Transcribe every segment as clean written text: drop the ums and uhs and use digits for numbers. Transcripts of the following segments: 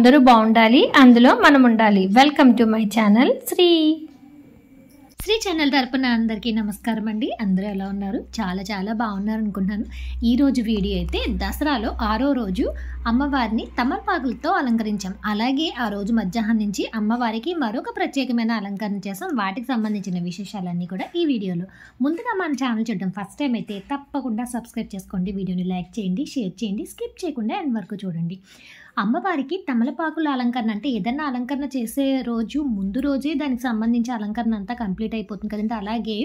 అందరూ బాగుండాలి, అందులో మనం ఉండాలి. Welcome to my channel Sri channel తరపున అందరికీ నమస్కారం అండి. అందరూ ఎలా ఉన్నారు? చాలా బాగున్నారు అనుకుంటున్నాను. ఈరోజు వీడియో అయితే దసరాలో 6వ రోజు అమ్మవారిని తమలపాకులతో అలంకరించాం. అలాగే ఆ రోజు మధ్యాహ్నం నుంచి అమ్మవారికి మరొక ప్రత్యేకమైన అలంకరణ చేసాం. వాటికి సంబంధించిన విశేషాలన్నీ కూడా ఈ వీడియోలో. ముందుగా మన ఛానల్ చూడడం ఫస్ట్ టైం అయితే తప్పకుండా సబ్స్క్రైబ్ చేసుకోండి, వీడియోని లైక్ చేయండి, షేర్ చేయండి, స్కిప్ చేయకుండా ఎండ్ వరకు చూడండి. అమ్మవారికి తమలపాకుల అలంకరణ అంటే ఏదన్నా అలంకరణ చేసే రోజు ముందు రోజే దానికి సంబంధించి అలంకరణ అంతా కంప్లీట్ అయిపోతుంది కదండి. అలాగే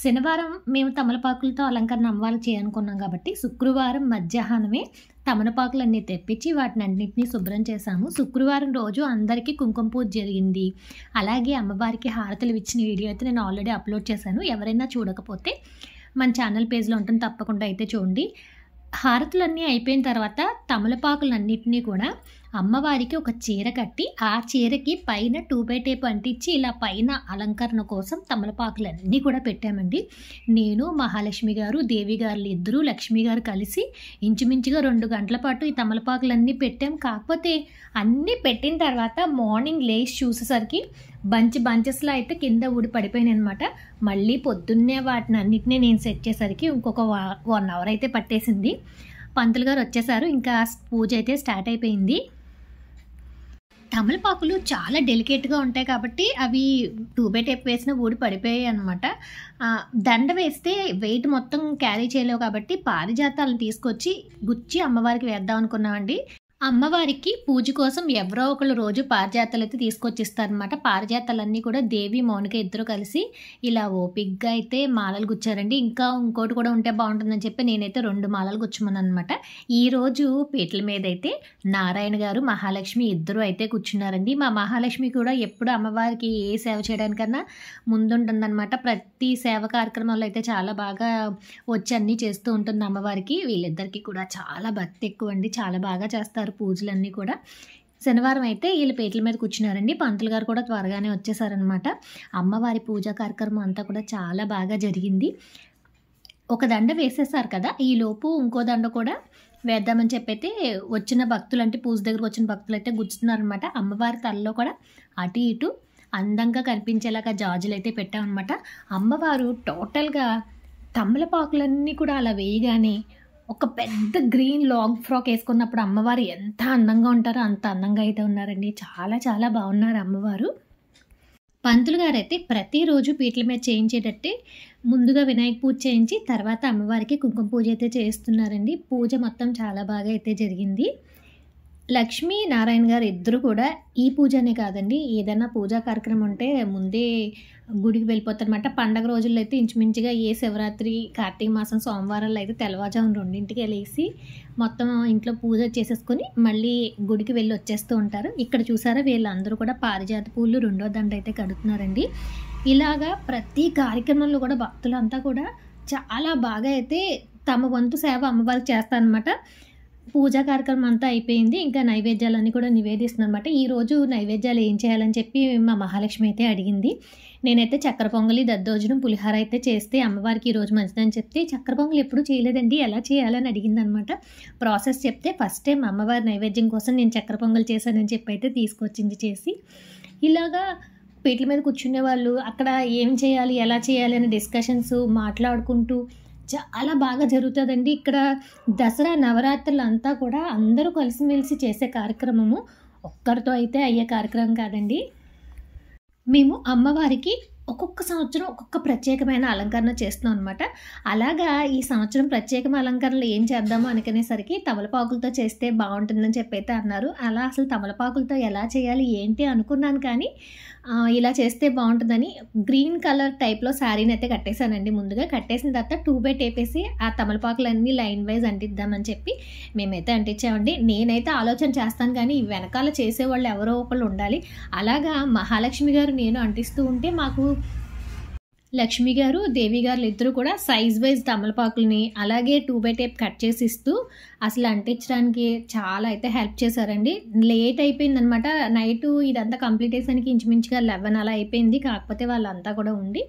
శనివారం మేము తమలపాకులతో అలంకరణ అమ్మవారికి చేయాలనుకున్నాం కాబట్టి శుక్రవారం మధ్యాహ్నమే తమలపాకులన్నీ తెప్పించి వాటిని అన్నింటినీ శుభ్రం చేశాము. శుక్రవారం రోజు అందరికీ కుంకుమ పూజ జరిగింది. అలాగే అమ్మవారికి హారతులు ఇచ్చిన వీడియో అయితే నేను ఆల్రెడీ అప్లోడ్ చేశాను. ఎవరైనా చూడకపోతే మన ఛానల్ పేజ్లో ఉంటుంది, తప్పకుండా అయితే చూడండి. హారతులన్నీ అయిపోయిన తర్వాత తమలపాకులన్నింటినీ కూడా అమ్మవారికి ఒక చీర కట్టి ఆ చీరకి పైన 2x టేప్ అంటించి ఇలా పైన అలంకరణ కోసం తమలపాకులన్నీ కూడా పెట్టామండి. నేను, మహాలక్ష్మి గారు, దేవి గారు ఇద్దరు, లక్ష్మి గారు కలిసి ఇంచుమించుగా 2 గంటల పాటు ఈ తమలపాకులన్నీ పెట్టాం. కాకపోతే అన్నీ పెట్టిన తర్వాత మార్నింగ్ లేచి చూసేసరికి బంచెస్లో అయితే కింద ఊడి పడిపోయినాయి అనమాట. మళ్ళీ పొద్దున్నే వాటిని అన్నిటినీ నేను సెట్ చేసరికి ఇంకొక 1 అవర్ అయితే పట్టేసింది. పంతులు గారు వచ్చేసారు, ఇంకా పూజ అయితే స్టార్ట్ అయిపోయింది. తమలపాకులు చాలా డెలికేట్గా ఉంటాయి కాబట్టి అవి 2x టేప్ వేసిన ఊడి పడిపోయాయి అనమాట. దండ వేస్తే వెయిట్ మొత్తం క్యారీ చేయలేవు కాబట్టి పారిజాతాలను తీసుకొచ్చి గుచ్చి అమ్మవారికి వేద్దాం అనుకున్నామండి. అమ్మవారికి పూజ కోసం ఎవరో ఒకళ్ళు రోజు పారిజాతాలు అయితే తీసుకొచ్చిస్తారనమాట. పారిజాతాలన్నీ కూడా దేవి, మౌనిక ఇద్దరు కలిసి ఇలా ఓపిక్గా అయితే మాలలు గుచ్చారండి. ఇంకా ఇంకోటి కూడా ఉంటే బాగుంటుందని చెప్పి నేనైతే 2 మాలలు గుచ్చమన్నాను అనమాట. ఈరోజు పీటల మీద అయితే నారాయణ గారు, మహాలక్ష్మి ఇద్దరు అయితే కూర్చున్నారండి. మా మహాలక్ష్మి కూడా ఎప్పుడు అమ్మవారికి ఏ సేవ చేయడానికన్నా ముందుంటుందన్నమాట. ప్రతి సేవ కార్యక్రమాల్లో అయితే చాలా బాగా వచ్చి అన్నీ చేస్తూ ఉంటుంది అమ్మవారికి. వీళ్ళిద్దరికీ కూడా చాలా భక్తి ఎక్కువ అండి, చాలా బాగా చేస్తారు పూజలన్నీ కూడా. శనివారం అయితే వీళ్ళు పీటల మీద కూర్చున్నారండి. పంతులు గారు కూడా త్వరగానే వచ్చేసారనమాట. అమ్మవారి పూజా కార్యక్రమం అంతా కూడా చాలా బాగా జరిగింది. ఒక దండ వేసేసారు కదా, ఈలోపు ఇంకో దండ కూడా వేద్దామని చెప్పైతే వచ్చిన భక్తులు అంటే పూజ దగ్గరకు వచ్చిన భక్తులు అయితే గుచ్చుతున్నారనమాట. అమ్మవారి తలలో కూడా అటు ఇటు అందంగా కనిపించేలాగా జాజులు అయితే పెట్టామన్నమాట. అమ్మవారు టోటల్గా తమలపాకులన్నీ కూడా అలా వేయగానే ఒక పెద్ద గ్రీన్ లాంగ్ ఫ్రాక్ వేసుకున్నప్పుడు అమ్మవారు ఎంత అందంగా ఉంటారో అంత అందంగా అయితే ఉన్నారండి. చాలా బాగున్నారు అమ్మవారు. పంతులు గారు అయితే ప్రతిరోజు పీటల మీద చేయించేటట్టే ముందుగా వినాయక పూజ చేయించి తర్వాత అమ్మవారికి కుంకుమ పూజ అయితే చేస్తున్నారండి. పూజ మొత్తం చాలా బాగా అయితే జరిగింది. లక్ష్మీ నారాయణ గారు ఇద్దరు కూడా ఈ పూజనే కాదండి, ఏదైనా పూజా కార్యక్రమం ఉంటే ముందే గుడికి వెళ్ళిపోతారనమాట. పండగ రోజుల్లో అయితే ఇంచుమించుగా ఏ శివరాత్రి, కార్తీక మాసం సోమవారాల్లో అయితే తెల్లవారుజామున 2ంటికి లేసి మొత్తం ఇంట్లో పూజ చేసేసుకొని మళ్ళీ గుడికి వెళ్ళి వచ్చేస్తూ ఉంటారు. ఇక్కడ చూసారా వీళ్ళందరూ కూడా పారిజాత పూలు 2వ దండ అయితే కడుతున్నారండి. ఇలాగా ప్రతి కార్యక్రమంలో కూడా భక్తులంతా కూడా చాలా బాగా అయితే తమ వంతు సేవ అమ్మవారికి చేస్తారనమాట. పూజా కార్యక్రమం అంతా అయిపోయింది. ఇంకా నైవేద్యాలన్నీ కూడా నివేదిస్తున్నాను అనమాట. ఈరోజు నైవేద్యాలు ఏం చేయాలని చెప్పి మా మహాలక్ష్మి అయితే అడిగింది. నేనైతే చక్కెర పొంగలి, దద్దోజనం, పులిహార అయితే చేస్తే అమ్మవారికి ఈరోజు మంచిదని చెప్తే చక్కెర పొంగలి ఎప్పుడు చేయలేదండి, ఎలా చేయాలని అడిగింది అనమాట. ప్రాసెస్ చెప్తే ఫస్ట్ టైం అమ్మవారి నైవేద్యం కోసం నేను చక్కెర పొంగలి చేశానని చెప్పి అయితే తీసుకొచ్చింది చేసి. ఇలాగా పీటల మీద కూర్చునే వాళ్ళు అక్కడ ఏం చేయాలి, ఎలా చేయాలి అనే డిస్కషన్స్ మాట్లాడుకుంటూ చాలా బాగా జరుగుతుందండి. ఇక్కడ దసరా నవరాత్రులు అంతా కూడా అందరూ కలిసిమెలిసి చేసే కార్యక్రమము, ఒక్కరితో అయితే అయ్యే కార్యక్రమం కాదండి. మేము అమ్మవారికి ఒక్కొక్క సంవత్సరం ఒక్కొక్క ప్రత్యేకమైన అలంకరణ చేస్తున్నాం అనమాట. అలాగా ఈ సంవత్సరం ప్రత్యేకమైన అలంకరణలు ఏం చేద్దాము అనుకునేసరికి తమలపాకులతో చేస్తే బాగుంటుందని చెప్పైతే అన్నారు. అలా అసలు తమలపాకులతో ఎలా చేయాలి ఏంటి అనుకున్నాను, కానీ ఇలా చేస్తే బాగుంటుందని గ్రీన్ కలర్ టైప్లో శారీని అయితే కట్టేశానండి. ముందుగా కట్టేసిన తర్వాత 2x టేప్ వేసి ఆ తమలపాకులన్నీ లైన్ వైజ్ అంటిద్దామని చెప్పి మేమైతే అంటించామండి. నేనైతే ఆలోచన చేస్తాను కానీ వెనకాల చేసేవాళ్ళు ఎవరో ఒకళ్ళు ఉండాలి. అలాగా మహాలక్ష్మి గారు నేను అంటిస్తూ ఉంటే మాకు లక్ష్మి గారు, దేవి గారు ఇద్దరు కూడా సైజ్ వైజ్ తమలపాకుల్ని అలాగే 2x టేప్ కట్ చేసి ఇస్తూ అసలు అంటించడానికి చాలా అయితే హెల్ప్ చేశారండి. లేట్ అయిపోయిందనమాట. నైటు ఇదంతా కంప్లీట్ అయ్యేసరికి ఇంచుమించుగా 11 అలా అయిపోయింది. కాకపోతే వాళ్ళంతా కూడా ఉండి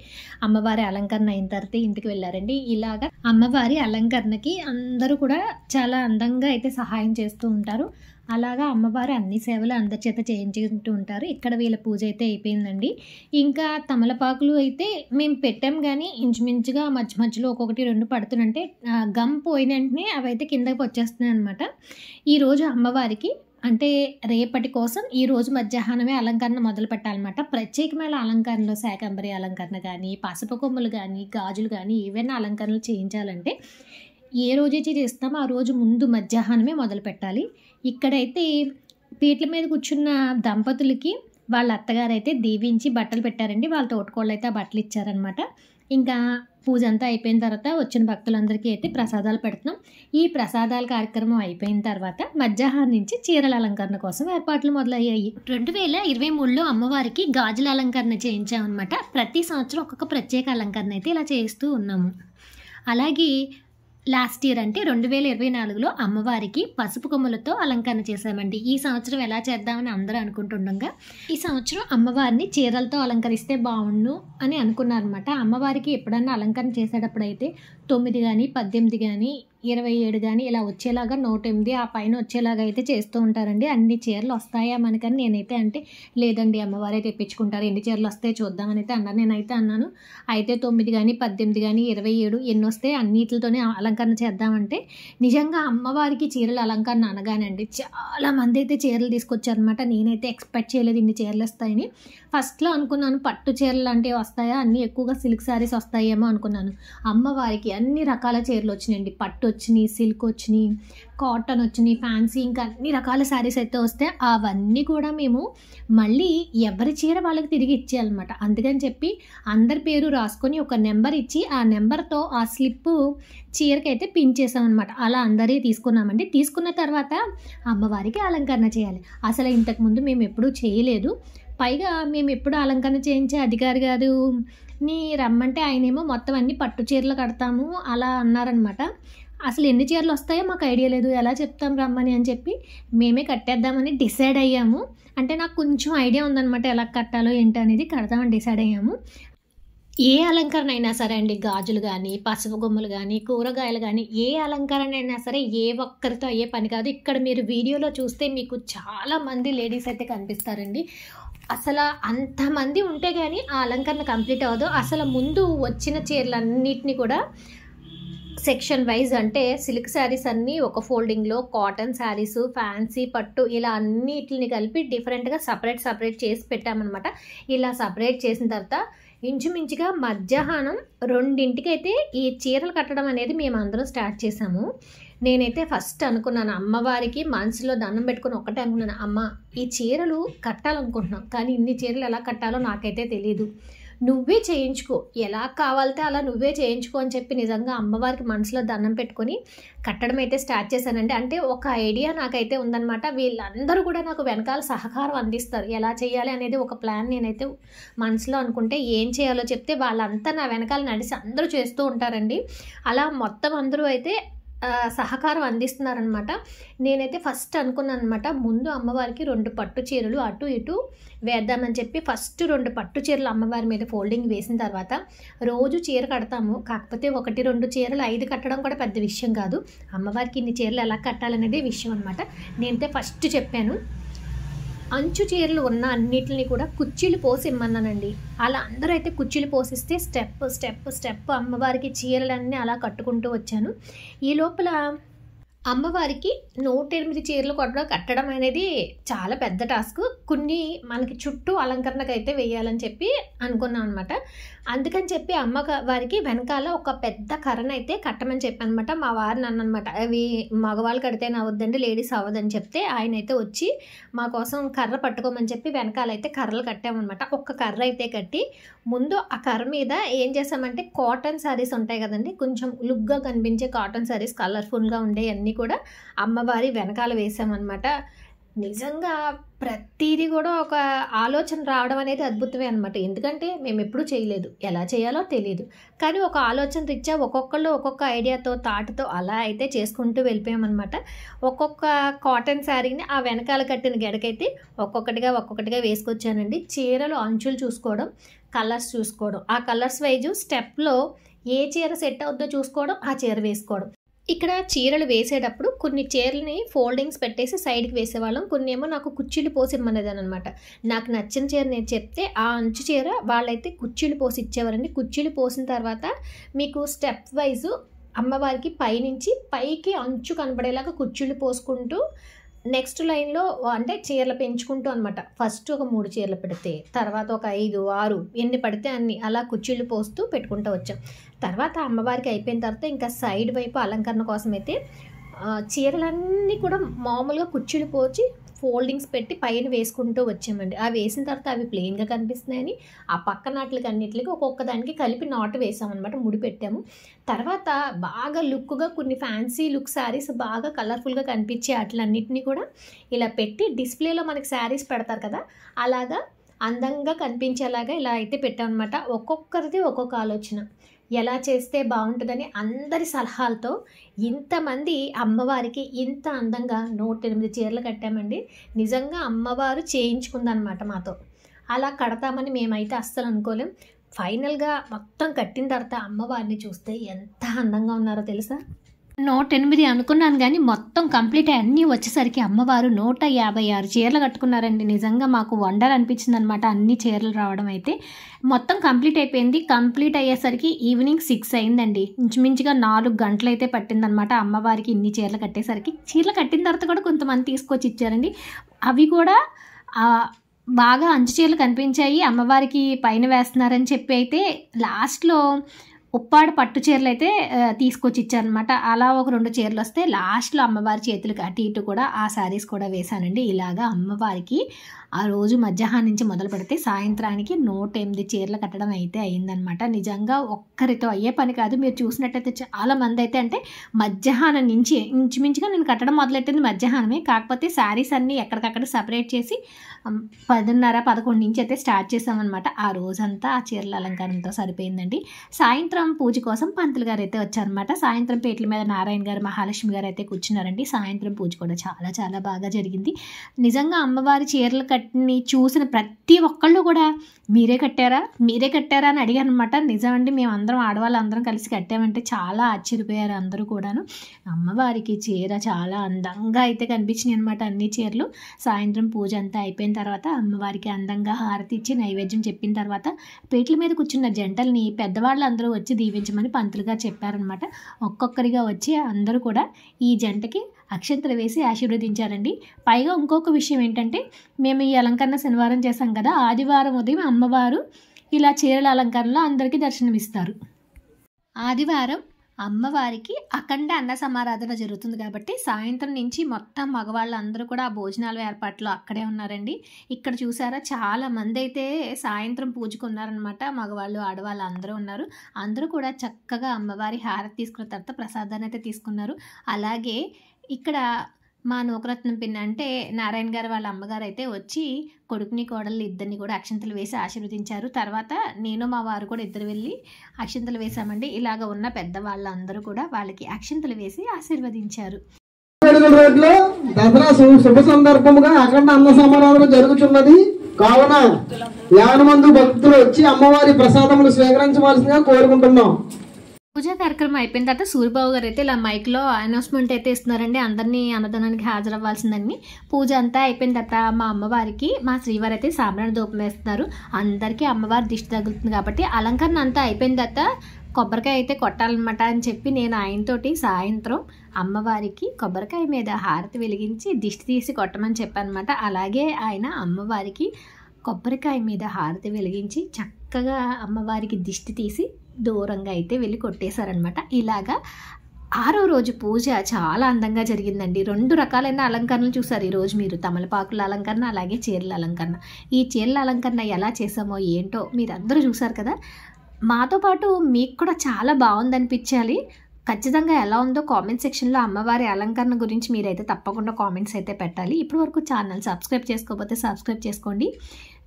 అమ్మవారి అలంకరణ అయిన తర్వాత ఇంటికి వెళ్ళారండి. ఇలాగా అమ్మవారి అలంకరణకి అందరూ కూడా చాలా అందంగా అయితే సహాయం చేస్తూ ఉంటారు. అలాగా అమ్మవారు అన్ని సేవలు అందరి చేత చేయించుకుంటూ ఉంటారు. ఇక్కడ వీళ్ళ పూజ అయితే అయిపోయిందండి. ఇంకా తమలపాకులు అయితే మేము పెట్టాం కానీ ఇంచుమించుగా మధ్య మధ్యలో ఒక్కొక్కటి 2 పడుతుంటే గమ్ పోయిన వెంటనే అవైతే కిందకి వచ్చేస్తున్నాయి అనమాట. ఈరోజు అమ్మవారికి అంటే రేపటి కోసం ఈరోజు మధ్యాహ్నమే అలంకరణ మొదలు పెట్టాలన్నమాట. ప్రత్యేకమైన అలంకరణలు శాకంబరి అలంకరణ కానీ, పసుపు కొమ్ములు కానీ, గాజులు కానీ ఏవైనా అలంకరణలు చేయించాలంటే ఏ రోజైతే చేస్తామో ఆ రోజు ముందు మధ్యాహ్నమే మొదలు పెట్టాలి. ఇక్కడైతే పీటల మీద కూర్చున్న దంపతులకి వాళ్ళ అత్తగారైతే దీవించి బట్టలు పెట్టారండి. వాళ్ళ తోటికోళ్ళు అయితే ఆ బట్టలు ఇచ్చారనమాట. ఇంకా పూజ అంతా అయిపోయిన తర్వాత వచ్చిన భక్తులందరికీ అయితే ప్రసాదాలు పెడుతున్నాం. ఈ ప్రసాదాల కార్యక్రమం అయిపోయిన తర్వాత మధ్యాహ్నం నుంచి చీరల అలంకరణ కోసం ఏర్పాట్లు మొదలయ్యాయి. 2023లో అమ్మవారికి గాజుల అలంకరణ చేయించామన్నమాట. ప్రతి సంవత్సరం ఒక్కొక్క ప్రత్యేక అలంకరణ అయితే ఇలా చేస్తూ ఉన్నాము. అలాగే లాస్ట్ ఇయర్ అంటే 2024లో అమ్మవారికి పసుపు కొమ్ములతో అలంకరణ చేశామండి. ఈ సంవత్సరం ఎలా చేద్దామని అందరూ అనుకుంటుండగా ఈ సంవత్సరం అమ్మవారిని చీరలతో అలంకరిస్తే బాగుండు అని అనుకున్నారనమాట. అమ్మవారికి ఎప్పుడన్నా అలంకరణ చేసేటప్పుడు అయితే 9 కానీ 18 కానీ 27 కానీ ఇలా వచ్చేలాగా 108 ఆ పైన వచ్చేలాగా అయితే చేస్తూ ఉంటారండి. అన్ని చీరలు వస్తాయా మనకని నేనైతే అంటే లేదండి అమ్మవారే తెప్పించుకుంటారు, ఎన్ని చీరలు వస్తాయి చూద్దామని అయితే అన్నాను. నేనైతే అన్నాను అయితే 9 కానీ 18 కానీ 27 ఎన్ని వస్తాయి అన్నిటితోనే అలంకరణ చేద్దామంటే నిజంగా అమ్మవారికి చీరల అలంకరణ అనగానండి చాలామంది అయితే చీరలు తీసుకొచ్చారనమాట. నేనైతే ఎక్స్పెక్ట్ చేయలేదు ఇన్ని చీరలు వస్తాయని. ఫస్ట్లో అనుకున్నాను పట్టు చీరలు లాంటివి వస్తాయా, అన్నీ ఎక్కువగా సిల్క్ శారీస్ వస్తాయేమో అనుకున్నాను. అమ్మవారికి అన్ని రకాల చీరలు వచ్చినాయండి. పట్టు వచ్చినాయి, సిల్క్ వచ్చినాయి, కాటన్ వచ్చినాయి, ఫ్యాన్సీ, ఇంకా అన్ని రకాల శారీస్ అయితే వస్తే అవన్నీ కూడా మేము మళ్ళీ ఎవరి చీర వాళ్ళకి తిరిగి ఇచ్చేయాలన్నమాట. అందుకని చెప్పి అందరి పేరు రాసుకొని ఒక నెంబర్ ఇచ్చి ఆ నెంబర్తో ఆ స్లిప్ చీరకైతే పిన్ చేసామన్నమాట. అలా అందరి తీసుకున్నామండి. తీసుకున్న తర్వాత అమ్మవారికి అలంకరణ చేయాలి. అసలు ఇంతకుముందు మేము ఎప్పుడూ చేయలేదు. పైగా మేము ఎప్పుడు అలంకరణ చేయించే అధికారి గారు నీ రమ్మంటే ఆయనేమో మొత్తం అన్ని పట్టు చీరలు కడతాము అలా అన్నారనమాట. అసలు ఎన్ని చీరలు వస్తాయో మాకు ఐడియా లేదు, ఎలా చెప్తాం రమ్మని అని చెప్పి మేమే కట్టేద్దామని డిసైడ్ అయ్యాము. అంటే నాకు కొంచెం ఐడియా ఉందన్నమాట ఎలా కట్టాలో ఏంటి అనేది, కడదామని డిసైడ్ అయ్యాము. ఏ అలంకరణ అయినా సరే అండి, గాజులు కానీ పసుపు కొమ్ములు కానీ కూరగాయలు కానీ ఏ అలంకరణ అయినా సరే ఏ ఒక్కరితో అయ్యే పని కాదు. ఇక్కడ మీరు వీడియోలో చూస్తే మీకు చాలామంది లేడీస్ అయితే కనిపిస్తారండి. అసలు అంతమంది ఉంటే కానీ ఆ అలంకరణ కంప్లీట్ అవ్వదు. అసలు ముందు వచ్చిన చీరలన్నిటిని కూడా సెక్షన్ వైజ్ అంటే సిల్క్ శారీస్ అన్నీ ఒక ఫోల్డింగ్లో, కాటన్ శారీస్, ఫ్యాన్సీ, పట్టు ఇలా అన్నిటిని కలిపి డిఫరెంట్గా సపరేట్ చేసి పెట్టామన్నమాట. ఇలా సపరేట్ చేసిన తర్వాత ఇంచుమించుగా మధ్యాహ్నం 2ంటికి అయితే ఈ చీరలు కట్టడం అనేది మేము అందరం స్టార్ట్ చేసాము. నేనైతే ఫస్ట్ అనుకున్నాను అమ్మవారికి మనసులో దండం పెట్టుకుని ఒకటే అనుకున్నాను, అమ్మ ఈ చీరలు కట్టాలనుకుంటున్నాం కానీ ఇన్ని చీరలు ఎలా కట్టాలో నాకైతే తెలియదు, నువ్వే చేయించుకో, ఎలా కావాలితే అలా నువ్వే చేయించుకో అని చెప్పి నిజంగా అమ్మవారికి మనసులో దండం పెట్టుకొని కట్టడం అయితే స్టార్ట్ చేశానండి. అంటే ఒక ఐడియా నాకైతే ఉందన్నమాట. వీళ్ళందరూ కూడా నాకు వెనకాల సహకారం అందిస్తారు. ఎలా చేయాలి అనేది ఒక ప్లాన్ నేనైతే మనసులో అనుకుంటే ఏం చేయాలో చెప్తే వాళ్ళంతా నా వెనకాల నడిచి అందరూ చేస్తూ ఉంటారండి. అలా మొత్తం అందరూ అయితే సహకారం అందిస్తున్నారనమాట. నేనైతే ఫస్ట్ అనుకున్నాను అనమాట, ముందు అమ్మవారికి 2 పట్టు చీరలు అటు ఇటు వేద్దామని చెప్పి ఫస్ట్ 2 పట్టు చీరలు అమ్మవారి మీద ఫోల్డింగ్ వేసిన తర్వాత రోజు చీర కడతాము. కాకపోతే 1-2 చీరలు 5 కట్టడం కూడా పెద్ద విషయం కాదు. అమ్మవారికి ఇన్ని చీరలు ఎలా కట్టాలనేదే విషయం అనమాట. నేనైతే ఫస్ట్ చెప్పాను అంచు చీరలు ఉన్న అన్నిటిని కూడా కుర్చీలు పోసి ఇమ్మన్నానండి. అలా అందరూ అయితే కుర్చీలు పోసిస్తే స్టెప్ అమ్మవారికి చీరలన్నీ అలా కట్టుకుంటూ వచ్చాను. ఈ లోపల అమ్మవారికి 108 చీరలు కట్టడం అనేది చాలా పెద్ద టాస్క్. కొన్ని మనకి చుట్టూ అలంకరణకు అయితే వేయాలని చెప్పి అనుకున్నాం అనమాట. అందుకని చెప్పి అమ్మవారికి వెనకాల ఒక పెద్ద కర్రను అయితే కట్టమని చెప్పాను అనమాట. మా వారు నన్ను అనమాట అవి మగవాళ్ళు కడితేనే అవద్దండి లేడీస్ అవ్వదని చెప్తే ఆయన అయితే వచ్చి మా కోసం కర్ర పట్టుకోమని చెప్పి వెనకాల అయితే కర్రలు కట్టామన్నమాట. ఒక్క కర్ర అయితే కట్టి ముందు ఆ కర్ర మీద ఏం చేసామంటే కాటన్ శారీస్ ఉంటాయి కదండి, కొంచెం లుక్గా కనిపించే కాటన్ శారీస్ కలర్ఫుల్గా ఉండే అన్నీ కూడా అమ్మవారి వెనకాల వేసామన్నమాట. నిజంగా ప్రతిదీ కూడా ఒక ఆలోచన రావడం అనేది అద్భుతమే అనమాట. ఎందుకంటే మేము ఎప్పుడూ చేయలేదు, ఎలా చేయాలో తెలియదు. కానీ ఒక ఆలోచన రీత్యా ఒక్కొక్కళ్ళు ఒక్కొక్క ఐడియాతో థాట్తో అలా అయితే చేసుకుంటూ వెళ్ళిపోయామన్నమాట. ఒక్కొక్క కాటన్ శారీని ఆ వెనకాల కట్టిన గెడకైతే ఒక్కొక్కటిగా వేసుకొచ్చానండి. చీరలు అంచులు చూసుకోవడం, కలర్స్ చూసుకోవడం, ఆ కలర్స్ వైజు స్టెప్లో ఏ చీర సెట్ అవుతుందో చూసుకోవడం, ఆ చీర వేసుకోవడం. ఇక్కడ చీరలు వేసేటప్పుడు కొన్ని చీరలని ఫోల్డింగ్స్ పెట్టేసి సైడ్కి వేసేవాళ్ళం, కొన్ని ఏమో నాకు కుర్చీలు పోసి ఇమ్మనేదాని అనమాట. నాకు నచ్చిన చీర నేను చెప్తే ఆ అంచు చీర వాళ్ళైతే కుర్చీలు పోసి ఇచ్చేవారండి. కుర్చీలు పోసిన తర్వాత మీకు స్టెప్ వైజు అమ్మవారికి పైనుంచి పైకి అంచు కనబడేలాగా కుర్చీలు పోసుకుంటూ నెక్స్ట్ లైన్లో అంటే చీరలు పెంచుకుంటూ అనమాట. ఫస్ట్ ఒక 3 చీరలు పెడితే తర్వాత ఒక 5, 6 ఎన్ని పడితే అన్ని అలా కుర్చీలు పోస్తూ పెట్టుకుంటూ వచ్చాం. తర్వాత అమ్మవారికి అయిపోయిన తర్వాత ఇంకా సైడ్ వైపు అలంకరణ కోసం అయితే చీరలన్నీ కూడా మామూలుగా కుర్చీలు పోచి ఫోల్డింగ్స్ పెట్టి పైన వేసుకుంటూ వచ్చామండి. అవి వేసిన తర్వాత అవి ప్లెయిన్గా కనిపిస్తున్నాయని ఆ పక్క నాట్లకి అన్నిటికి ఒక్కొక్క దానికి కలిపి నాటు వేసామన్నమాట, ముడి పెట్టాము. తర్వాత బాగా లుక్గా కొన్ని ఫ్యాన్సీ లుక్ శారీస్ బాగా కలర్ఫుల్గా కనిపించే అట్లన్నిటిని కూడా ఇలా పెట్టి డిస్ప్లేలో మనకి శారీస్ పెడతారు కదా, అలాగా అందంగా కనిపించేలాగా ఇలా అయితే పెట్టామన్నమాట. ఒక్కొక్కరిది ఒక్కొక్క ఆలోచన, ఎలా చేస్తే బాగుంటుందని అందరి సలహాలతో ఇంతమంది అమ్మవారికి ఇంత అందంగా 108 చీరలు కట్టామండి. నిజంగా అమ్మవారు చేయించుకుందనమాట మాతో. అలా కడతామని మేమైతే అస్సలు అనుకోలేం. ఫైనల్గా మొత్తం కట్టిన తర్వాత అమ్మవారిని చూస్తే ఎంత అందంగా ఉన్నారో తెలుసా. 108 అనుకున్నాను కానీ మొత్తం కంప్లీట్ అన్నీ వచ్చేసరికి అమ్మవారు 156 చీరలు కట్టుకున్నారండి. నిజంగా మాకు వండర్ అనిపించింది అనమాట అన్ని చీరలు రావడం. అయితే మొత్తం కంప్లీట్ అయిపోయింది. కంప్లీట్ అయ్యేసరికి ఈవినింగ్ 6 అయిందండి. ఇంచుమించుగా 4 గంటలు అయితే పట్టిందనమాట అమ్మవారికి ఇన్ని చీరలు కట్టేసరికి. చీరలు కట్టిన తర్వాత కూడా కొంతమంది తీసుకొచ్చి ఇచ్చారండి. అవి కూడా బాగా అంచు చీరలు కనిపించాయి, అమ్మవారికి పైన వేస్తున్నారని చెప్పి అయితే లాస్ట్లో ఉప్పాడ పట్టు చీరలు అయితే తీసుకొచ్చి ఇచ్చారనమాట. అలా ఒక 2 చీరలు వస్తే లాస్ట్లో అమ్మవారి చేతులకు అటు ఇటు కూడా ఆ శారీస్ కూడా వేశానండి. ఇలాగా అమ్మవారికి ఆ రోజు మధ్యాహ్నం నుంచి మొదలు పెడితే సాయంత్రానికి 108 చీరలు కట్టడం అయితే అయిందనమాట. నిజంగా ఒక్కరితో అయ్యే పని కాదు. మీరు చూసినట్టయితే చాలామంది అయితే అంటే మధ్యాహ్నం నుంచి ఇంచుమించుగా నేను కట్టడం మొదలెట్టింది మధ్యాహ్నమే. కాకపోతే శారీస్ అన్నీ ఎక్కడికక్కడ సపరేట్ చేసి 10:30, 11 నుంచి అయితే స్టార్ట్ చేసామన్నమాట. ఆ రోజంతా ఆ చీరల అలంకారంతో సరిపోయిందండి. సాయంత్రం పూజ కోసం పంతులు గారు అయితే వచ్చారనమాట. సాయంత్రం పీటల మీద నారాయణ గారు, మహాలక్ష్మి గారు అయితే కూర్చున్నారండి. సాయంత్రం పూజ కూడా చాలా చాలా బాగా జరిగింది. నిజంగా అమ్మవారి చీరలు కట్టిని చూసిన ప్రతి ఒక్కళ్ళు కూడా మీరే కట్టారా అని అడిగారు అనమాట. నిజమండి, మేమందరం ఆడవాళ్ళు అందరం కలిసి కట్టామంటే చాలా ఆశ్చర్యపోయారు అందరూ కూడాను. అమ్మవారికి చీర చాలా అందంగా అయితే కనిపించినాయి అనమాట అన్ని చీరలు. సాయంత్రం పూజ అంతా అయిపోయిన తర్వాత అమ్మవారికి అందంగా హారతి ఇచ్చి నైవేద్యం చెప్పిన తర్వాత పీటల మీద కూర్చున్న జంటల్ని పెద్దవాళ్ళు అందరూ వచ్చి దీవించమని పంతులుగా చెప్పారనమాట. ఒక్కొక్కరిగా వచ్చి అందరూ కూడా ఈ జంటకి అక్షంతలు వేసి ఆశీర్వదించారండి. పైగా ఇంకొక విషయం ఏంటంటే, మేము ఈ అలంకరణ శనివారం చేసాం కదా, ఆదివారం ఉదయం అమ్మవారు ఇలా చీరల అలంకరణలో అందరికీ దర్శనమిస్తారు. ఆదివారం అమ్మవారికి అఖండ అన్న సమారాధన జరుగుతుంది కాబట్టి సాయంత్రం నుంచి మొత్తం మగవాళ్ళందరూ కూడా ఆ భోజనాల ఏర్పాట్లు అక్కడే ఉన్నారండి. ఇక్కడ చూసారా చాలా మంది అయితే సాయంత్రం పూజకున్నారనమాట. మగవాళ్ళు ఆడవాళ్ళు అందరూ ఉన్నారు. అందరూ కూడా చక్కగా అమ్మవారి హారతి తీసుకున్న తర్వాత ప్రసాదాన్ని అయితే తీసుకున్నారు. అలాగే ఇక్కడ మా నూకరత్నం పిన్న అంటే నారాయణ గారు వాళ్ళ అమ్మగారు అయితే వచ్చి కొడుకుని కోడళ్ళు ఇద్దరిని కూడా అక్షంతలు వేసి ఆశీర్వదించారు. తర్వాత నేను మా వారు కూడా ఇద్దరు వెళ్ళి అక్షంతలు వేసామండి. ఇలాగ ఉన్న పెద్దవాళ్ళందరూ కూడా వాళ్ళకి అక్షంతలు వేసి ఆశీర్వదించారు. దసరా శుభ సందర్భముగా అఖండ అన్న సమారాధన జరుగుతున్నది కావున 50 మంది భక్తులు వచ్చి అమ్మవారి ప్రసాదములు స్వీకరించవలసిందిగా కోరుకుంటున్నాం. పూజా కార్యక్రమం అయిపోయిన తర్వాత సూర్యబాబు గారు అయితే ఇలా మైక్లో అనౌన్స్మెంట్ అయితే ఇస్తున్నారండి, అందరినీ అన్నదానానికి హాజరవ్వాల్సిందని. పూజ అంతా అయిపోయిన తర్వాత మా అమ్మవారికి మా శ్రీవారు అయితే సాంబ్రాణి ధూపం వేస్తున్నారు. అందరికీ అమ్మవారి దిష్టి తగులుతుంది కాబట్టి అలంకరణ అంతా అయిపోయిన తర్వాత కొబ్బరికాయ అయితే కొట్టాలన్నమాట అని చెప్పి నేను ఆయనతోటి సాయంత్రం అమ్మవారికి కొబ్బరికాయ మీద హారతి వెలిగించి దిష్టి తీసి కొట్టమని చెప్పానమాట. అలాగే ఆయన అమ్మవారికి కొబ్బరికాయ మీద హారతి వెలిగించి చక్కగా అమ్మవారికి దిష్టి తీసి దూరంగా అయితే వెళ్ళి కొట్టేశారనమాట. ఇలాగా 6వ రోజు పూజ చాలా అందంగా జరిగిందండి. 2 రకాలైన అలంకరణలు చూసారు ఈరోజు మీరు, తమలపాకుల అలంకరణ అలాగే చీరల అలంకరణ. ఈ చీరల అలంకరణ ఎలా చేసామో ఏంటో మీరందరూ చూసారు కదా. మాతో పాటు మీకు కూడా చాలా బాగుందనిపించాలి. ఖచ్చితంగా ఎలా ఉందో కామెంట్ సెక్షన్లో అమ్మవారి అలంకరణ గురించి మీరైతే తప్పకుండా కామెంట్స్ అయితే పెట్టాలి. ఇప్పటి వరకు ఛానల్ సబ్స్క్రైబ్ చేసుకోకపోతే సబ్స్క్రైబ్ చేసుకోండి,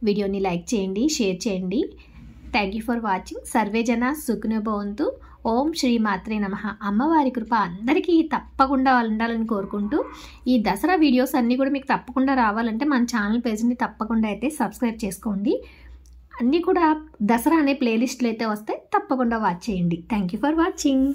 వీడియోని లైక్ చేయండి, షేర్ చేయండి. Thank you for watching. Survey జన సుఖినో భవంతు. ఓం శ్రీ మాత్రే నమః. అమ్మవారి కృప అందరికీ తప్పకుండా ఉండాలని కోరుకుంటూ ఈ దసరా వీడియోస్ అన్నీ కూడా మీకు తప్పకుండా రావాలంటే మన ఛానల్ పేజ్ని తప్పకుండా అయితే సబ్స్క్రైబ్ చేసుకోండి. అన్నీ కూడా దసరా అనే ప్లేలిస్ట్లు అయితే వస్తాయి, తప్పకుండా వాచ్ చేయండి. Thank you for watching.